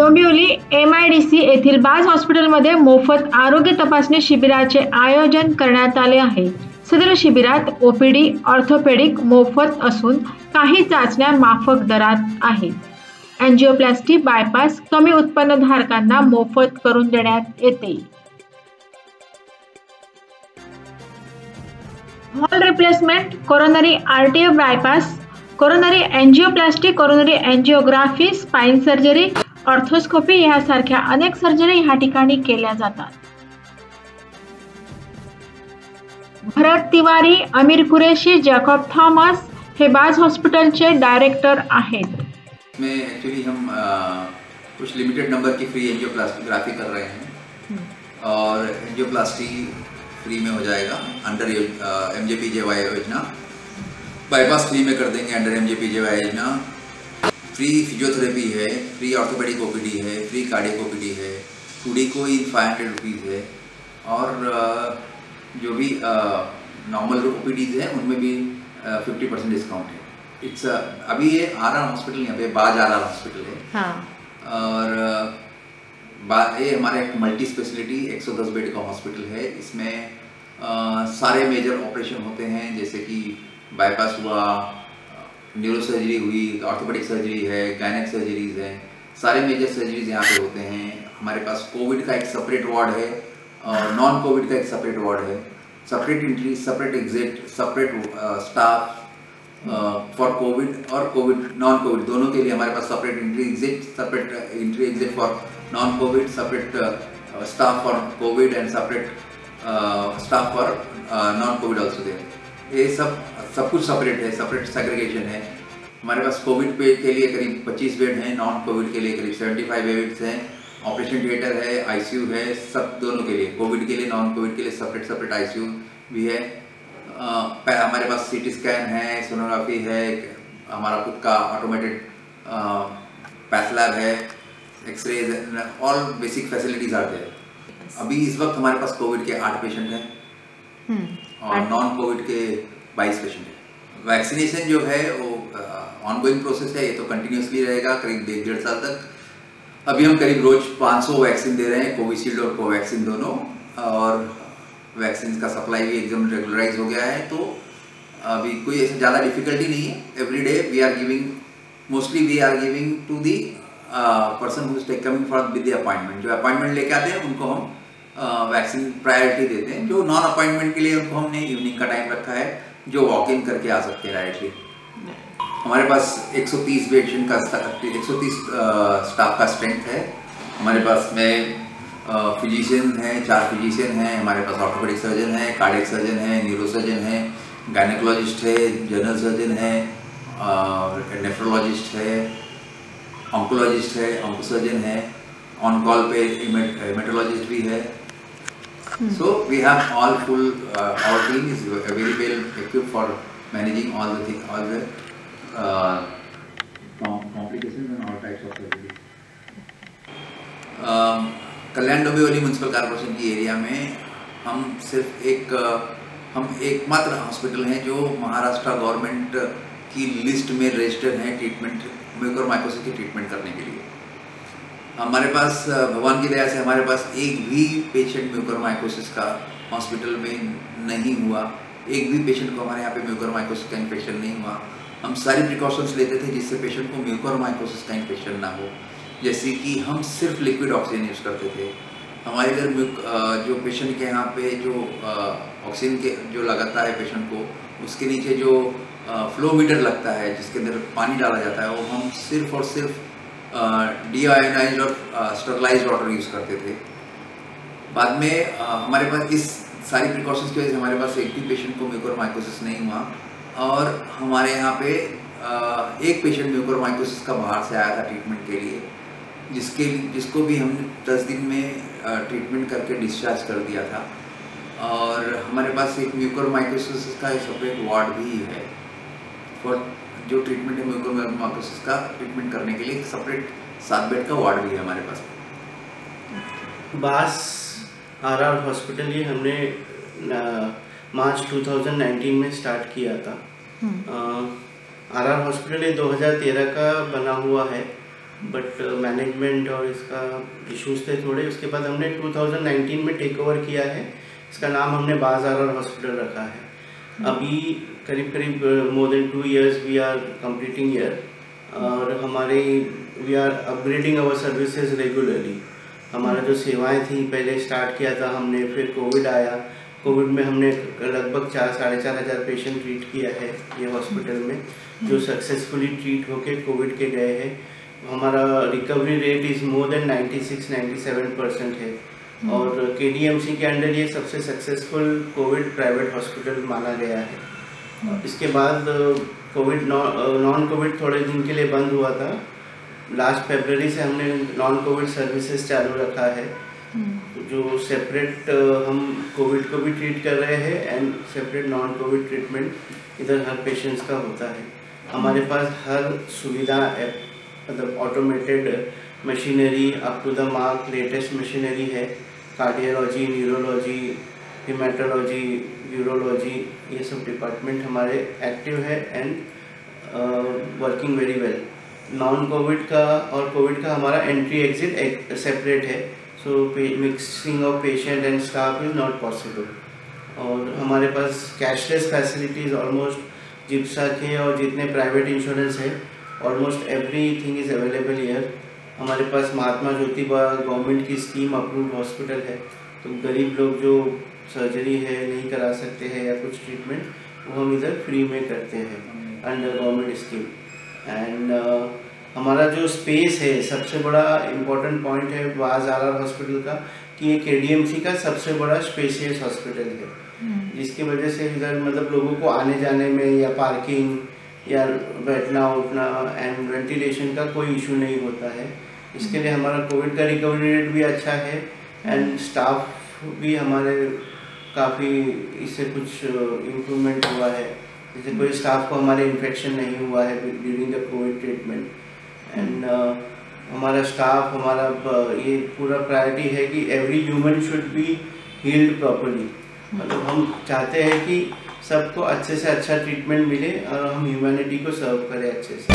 Dombivli MIDC येथील बाज हॉस्पिटलमध्ये मोफत आरोग्य तपासणी शिबिराचे आयोजन करण्यात आले आहे। सदर शिबिरात OPD ऑर्थोपेडिक मोफत असून काही चाचण्या माफक दरात आहेत। एंजियोप्लास्टी बायपास कमी उत्पन्नधारकांना मोफत करून देण्यात येते। Hall replacement, coronary artery bypass, coronary angioplasty, coronary angiography, spine surgery, arthroscopy यासारख्या अनेक सर्जरी ह्या ठिकाणी केल्या जातात। भरत तिवारी, अमीर कुरैशी, जैकब थॉमस हे बाज हॉस्पिटलचे डायरेक्टर आहेत। में एक्चुअली हम कुछ लिमिटेड नंबर की फ्री एंजियोप्लास्टी कर रहे हैं और एंजियोप्लास्टी फ्री में हो जाएगा अंडर MJPJY योजना। बाईपास फ्री में कर देंगे अंडर MJPJY योजना। फ्री फिजियोथेरेपी है, फ्री ऑर्थोपेडिक OPD है, फ्री कार्डियक OPD है, 2D को इन 500 रुपीज़ है और जो भी नॉर्मल OPDs हैं उनमें भी 50% डिस्काउंट है। इट्स अभी ये RR हॉस्पिटल, यहाँ पे बाज RR हॉस्पिटल है। हाँ। और ये हमारा एक मल्टी स्पेशलिटी 110 बेड का हॉस्पिटल है। इसमें सारे मेजर ऑपरेशन होते हैं, जैसे कि बाईपास हुआ, न्यूरो सर्जरी हुई, ऑर्थोपेडिक सर्जरी है, गायनेक सर्जरीज हैं, सारे मेजर सर्जरीज यहाँ पे होते हैं। हमारे पास कोविड का एक सेपरेट वार्ड है और नॉन कोविड का एक सेपरेट वार्ड है। Separate entry, separate exit, separate staff for Covid और कोविड नॉन कोविड दोनों के लिए हमारे पास separate entry exit, separate entry exit for non Covid, separate staff for Covid and separate staff for non Covid also there. ये सब कुछ separate है, सेपरेट सेग्रीगेशन है। हमारे पास कोविड पे के लिए करीब 25 बेड हैं, नॉन कोविड के लिए करीब 75 बेड्स हैं, ऑपरेशन थिएटर है, ICU है, सब दोनों के लिए, कोविड के लिए नॉन कोविड के लिए सेपरेट ICU भी है। हमारे पास CT स्कैन है, सोनोग्राफी है, हमारा खुद का ऑटोमेटेड पैथ लैब है, x ray, all basic facilities are there. अभी इस वक्त हमारे पास कोविड के 8 पेशेंट हैं और नॉन कोविड के 22 पेशेंट हैं। वैक्सीनेशन जो है वो ऑनगोइंग प्रोसेस है, ये तो कंटिन्यूसली रहेगा करीब 1.5 साल तक। अभी हम करीब रोज 500 वैक्सीन दे रहे हैं, कोविशील्ड और कोवैक्सीन दोनों, और वैक्सीन का सप्लाई भी एकदम रेगुलराइज हो गया है। तो अभी कोई ऐसा ज़्यादा डिफिकल्टी नहीं है। Every day we are giving to the person who is coming for with the appointment. जो अपॉइंटमेंट लेके आते हैं उनको हम वैक्सीन प्रायोरिटी देते हैं। जो नॉन अपॉइंटमेंट के लिए उनको हमने इवनिंग का टाइम रखा है, जो वॉक इन करके आ सकते हैं डायरेक्टली। हमारे पास 130 पेशेंट का 130 स्टाफ का स्ट्रेंथ है। हमारे पास में फिजिशियन हैं, 4 फिजिशियन हैं, हमारे पास ऑर्थोपेडिक सर्जन है, कार्डियक सर्जन है, न्यूरो सर्जन है, गायनेकोलॉजिस्ट है, जनरल सर्जन है, नेफ्रोलॉजिस्ट है, ऑन्कोलॉजिस्ट है, ऑन्कोसर्जन है, ऑन कॉल पे हेमेटोलॉजिस्ट भी है। So we have all full, our team is very well equipped for managing all the complications and all types of surgery. Kalyan Dombivli municipal corporation की area में हम एकमात्र हॉस्पिटल हैं जो महाराष्ट्र गवर्नमेंट की लिस्ट में रजिस्टर्ड हैं ट्रीटमेंट म्यूकोरमाइकोसिस की ट्रीटमेंट करने के लिए। हमारे पास भगवान की दया से हमारे पास एक भी पेशेंट म्यूकोरमाइकोसिस का हॉस्पिटल में नहीं हुआ। एक भी पेशेंट को हमारे यहाँ पे म्यूकोरमाइकोसिस का इन्फेक्शन नहीं हुआ। हम सारी प्रिकॉशंस लेते थे जिससे पेशेंट को म्यूकोरमाइकोसिस का इन्फेक्शन ना हो। जैसे कि हम सिर्फ लिक्विड ऑक्सीजन यूज़ करते थे। हमारे इधर जो पेशेंट के यहाँ पे जो ऑक्सीजन के जो लगाता है पेशेंट को, उसके नीचे जो फ्लो मीटर लगता है जिसके अंदर पानी डाला जाता है, वो हम सिर्फ और सिर्फ डीआयोनाइज्ड और स्टरलाइज्ड वाटर यूज़ करते थे। बाद में हमारे पास इस सारी प्रिकॉशंस की वजह से हमारे पास एक भी पेशेंट को म्यूकोरमाइकोसिस नहीं हुआ। और हमारे यहाँ पे एक पेशेंट म्यूकोरमाइकोसिस का बाहर से आया था ट्रीटमेंट के लिए, जिसको भी हमने 10 दिन में ट्रीटमेंट करके डिस्चार्ज कर दिया था। और हमारे पास एक म्यूकोरमाइकोसिस का एक सेपरेट वार्ड भी है फॉर जो ट्रीटमेंट है म्यूकोरमाइकोसिस का ट्रीटमेंट करने के लिए एक सेपरेट 7 बेड का वार्ड भी है हमारे पास। बास RR हॉस्पिटल ये हमने मार्च 2019 में स्टार्ट किया था। RR हॉस्पिटल ये 2013 का बना हुआ है बट मैनेजमेंट और इसका इश्यूज थे थोड़े। उसके बाद हमने 2019 में टेक ओवर किया है। इसका नाम हमने बाज़ आर हॉस्पिटल रखा है। अभी करीब करीब more than 2 years we are completing year, और हमारे we are upgrading our services regularly. हमारा जो सेवाएं थी पहले स्टार्ट किया था हमने, फिर कोविड आया। कोविड में हमने लगभग 4-4.5 हज़ार पेशेंट ट्रीट किया है ये हॉस्पिटल में, जो सक्सेसफुली ट्रीट होके कोविड के गए हैं। हमारा recovery rate is more than 96-97% है, और KDMC के अंडर ये सबसे सक्सेसफुल कोविड प्राइवेट हॉस्पिटल माना गया है। इसके बाद कोविड नॉन कोविड थोड़े दिन के लिए बंद हुआ था। लास्ट फरवरी से हमने नॉन कोविड सर्विसेज चालू रखा है, जो सेपरेट हम कोविड को भी ट्रीट कर रहे हैं and separate non Covid treatment इधर हर पेशेंट्स का होता है। हमारे पास हर सुविधा मतलब automated machinery up to the mark latest machinery है। कार्डियोलॉजी, न्यूरोलॉजी, हिमेटोलॉजी, यूरोलॉजी, ये सब डिपार्टमेंट हमारे एक्टिव है and working very well. Non Covid का और कोविड का हमारा एंट्री एग्जिट सेपरेट है, so mixing of patient and staff is not possible. और हमारे पास कैशलेस फैसिलिटीज़ ऑलमोस्ट जिप्सा के और जितने प्राइवेट इंश्योरेंस है almost everything is available here. हमारे पास महात्मा ज्योतिबा गवर्नमेंट की स्कीम अप्रूव्ड हॉस्पिटल है, तो गरीब लोग जो सर्जरी है नहीं करा सकते हैं या कुछ ट्रीटमेंट, वो हम इधर फ्री में करते हैं अंडर गवर्नमेंट स्कीम। एंड हमारा जो स्पेस है, सबसे बड़ा इम्पोर्टेंट पॉइंट है बाज़ आर हॉस्पिटल का कि ये KDMC का सबसे बड़ा स्पेशियस हॉस्पिटल है, जिसकी वजह से इधर मतलब लोगों को आने जाने में या पार्किंग या बैठना उठना एंड वेंटिलेशन का कोई इशू नहीं होता है। इसके लिए हमारा कोविड का रिकवरी रेट भी अच्छा है एंड स्टाफ भी हमारे काफ़ी इससे कुछ इम्प्रूवमेंट हुआ है। जैसे कोई स्टाफ को हमारे इन्फेक्शन नहीं हुआ है during the Covid treatment. And हमारा स्टाफ, हमारा ये पूरा प्रायोरिटी है कि every human should be healed properly. मतलब हम चाहते हैं कि सबको अच्छे से अच्छा ट्रीटमेंट मिले और हम ह्यूमैनिटी को सर्व करें अच्छे से।